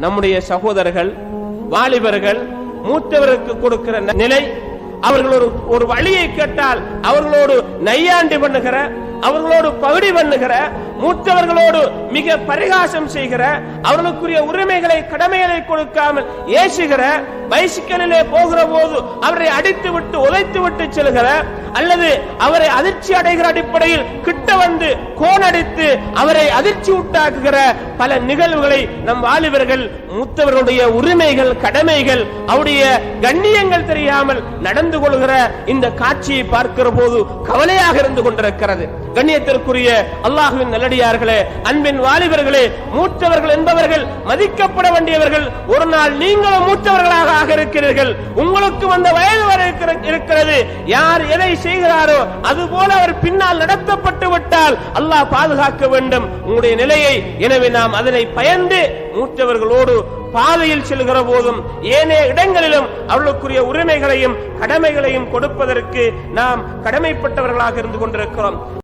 நம்முடைய சகோதரர்கள் வாலிபர்கள் மூத்தவருக்கு கொடுக்கிற நிலை, அவர்கள் ஒரு வழியை கேட்டால் அவர்களோடு நையாண்டி பண்ணுகிற, அவர்களோடு பகுடி பண்ணுகிற, மூத்தவர்களோடு மிக பரிகாசம் செய்கிற, அவர்களுக்குரிய உரிமைகளை கடமைகளை கொடுக்காமல் ஏசுகிற, பைசிக்கலிலே போகிற போது அவரை அடித்து விட்டு உதைத்து விட்டு செல்கிற, அல்லது அவரை அதிர்ச்சி அடைகிற அடிப்படையில் கிட்ட வந்து கோணடித்து அவரை அதிர்ச்சி உண்டாக்குகிற பல நிகழ்வுகளை நம் வாலிபர்கள் மூத்தவர்களுடைய உரிமைகள் கடமைகள் அவருடைய கண்ணியங்கள் தெரியாமல் நடந்து கொள்கிற இந்த காட்சியை பார்க்கிற போது கவலையாக இருந்து கொண்டிருக்கிறது. கண்ணியத்திற்குரிய அல்லாஹ்வின் நல்லடியார்களே, அன்பின் வாலிபர்களே, மூத்தவர்கள் என்பவர்கள் மதிக்கப்பட வேண்டியவர்கள். ஒரு நாள் நீங்களும் மூத்தவர்களாக ஆக இருக்கிறீர்கள். உங்களுக்கு அந்த வயது வரை இருக்கிறது. யார் எதை செய்கிறாரோ அதுபோல அவர் பின்னால் நடத்தப்பட்டு விட்டால் அல்லாஹ் பாதுகாக்க வேண்டும் உங்களுடைய நிலையை. எனவே நாம் அதனை பயந்து மூத்தவர்களோடு பாதையில் செல்கிற போதும் ஏனைய இடங்களிலும் அவர்களுக்குரிய உரிமைகளையும் கடமைகளையும் கொடுப்பதற்கு நாம் கடமைப்பட்டவர்களாக இருந்து கொண்டிருக்கிறோம்.